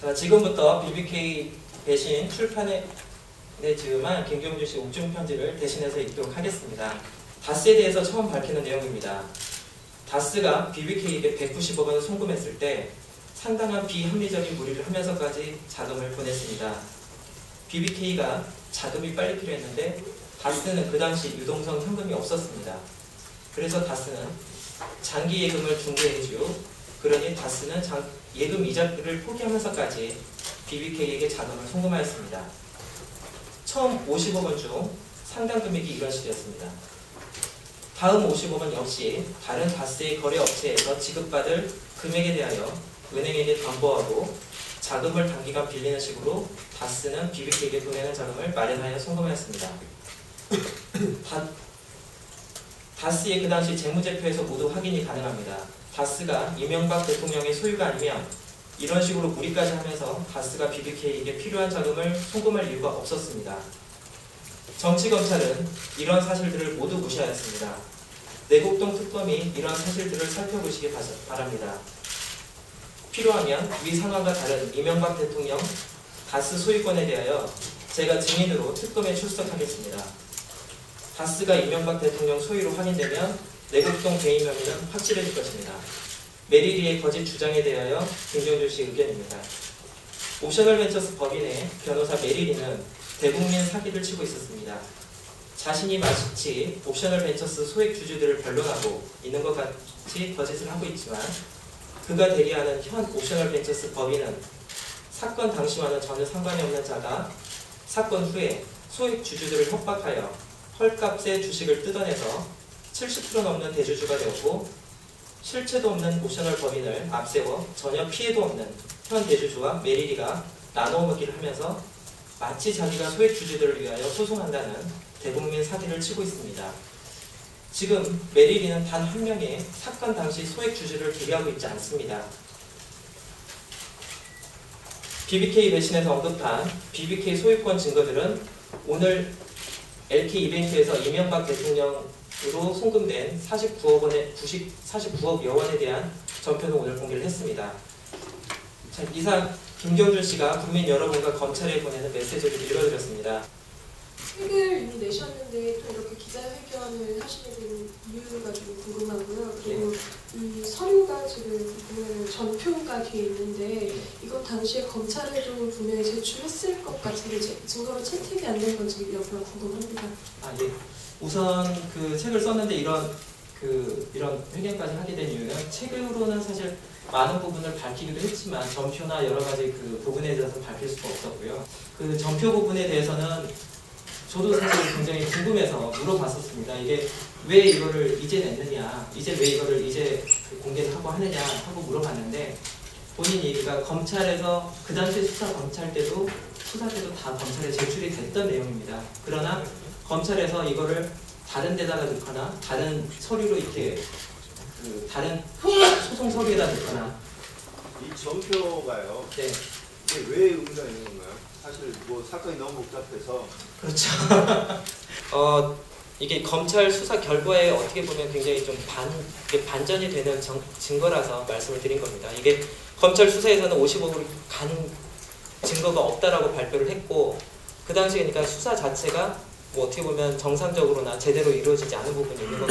자, 지금부터 BBK 대신 출판에 즈음한 김경준 씨 옥중 편지를 대신해서 읽도록 하겠습니다. 다스에 대해서 처음 밝히는 내용입니다. 다스가 BBK에게 190억 원을 송금했을 때 상당한 비합리적인 무리를 하면서까지 자금을 보냈습니다. BBK가 자금이 빨리 필요했는데 다스는 그 당시 유동성 현금이 없었습니다. 그래서 다스는 장기 예금을 중개해주요. 그러니 다스는 예금 이자를 포기하면서까지 BBK에게 자금을 송금하였습니다. 처음 50억 원 중 상당 금액이 이런 식이었습니다. 다음 50억 원 역시 다른 다스의 거래 업체에서 지급받을 금액에 대하여 은행에게 담보하고 자금을 단기간 빌리는 식으로 다스는 BBK에게 보내는 자금을 마련하여 송금하였습니다. 다스의 그 당시 재무제표에서 모두 확인이 가능합니다. 다스가 이명박 대통령의 소유가 아니면 이런 식으로 무리까지 하면서 다스가 BBK에게 필요한 자금을 송금할 이유가 없었습니다. 정치검찰은 이런 사실들을 모두 무시하였습니다. 내곡동 특검이 이런 사실들을 살펴보시기 바랍니다. 필요하면 위 상황과 다른 이명박 대통령 다스 소유권에 대하여 제가 증인으로 특검에 출석하겠습니다. 다스가 이명박 대통령 소유로 확인되면 내곡동 개인 혐의는 확실해질 것입니다. 메리리의 거짓 주장에 대하여 김경준 씨 의견입니다. 옵셔널벤처스 법인의 변호사 메리리는 대국민 사기를 치고 있었습니다. 자신이 마치 옵셔널벤처스 소액 주주들을 변론하고 있는 것 같이 거짓을 하고 있지만 그가 대리하는 현 옵셔널벤처스 법인은 사건 당시와는 전혀 상관이 없는 자가 사건 후에 소액 주주들을 협박하여 헐값의 주식을 뜯어내서 70% 넘는 대주주가 되었고 실체도 없는 옵셔널 법인을 앞세워 전혀 피해도 없는 현 대주주와 메리리가 나눠 먹기를 하면서 마치 자기가 소액 주주들을 위하여 소송한다는 대국민 사기를 치고 있습니다. 지금 메리리는 단 한 명의 사건 당시 소액 주주를 대리하고 있지 않습니다. BBK 배신에서 언급한 BBK 소유권 증거들은 오늘 LK이벤트에서 이명박 대통령으로 송금된 49억여 원에 대한 전표는 오늘 공개를 했습니다. 자, 이상 김경준 씨가 국민 여러분과 검찰에 보내는 메시지를 읽어드렸습니다. 책을 이미 내셨는데 또 이렇게 기자회견을 하시게 된 이유가 좀 궁금하고요. 그리고 이 서류가 지금 보면 전표가 뒤에 있는데 이거 당시에 검찰에도 분명히 제출했을 것 같은데 증거로 채택이 안 된 건지 여부가 궁금합니다. 예. 우선 그 책을 썼는데 이런 회견까지 하게 된 이유는 책으로는 사실 많은 부분을 밝히기도 했지만 전표나 여러 가지 그 부분에 대해서는 밝힐 수가 없었고요. 그 전표 부분에 대해서는 저도 사실 굉장히 궁금해서 물어봤었습니다. 이게 왜 이거를 이제 냈느냐, 왜 이거를 이제 공개를 하고 하느냐 하고 물어봤는데 본인 얘기가 검찰에서 그 당시 수사 때도 다 검찰에 제출이 됐던 내용입니다. 그러나 검찰에서 이거를 다른 데다가 넣거나 다른 서류로 이렇게 다른 소송 서류에다 넣거나 이 전표가요. 네. 이게 왜 의미가 있는 건가요? 사실 뭐 사건이 너무 복잡해서 그렇죠. 이게 검찰 수사 결과에 어떻게 보면 굉장히 좀 반전이 되는 증거라서 말씀을 드린 겁니다. 이게 검찰 수사에서는 50억으로 간 증거가 없다라고 발표를 했고 그 당시에 그러니까 수사 자체가 뭐 어떻게 보면 정상적으로나 제대로 이루어지지 않은 부분이 있는 것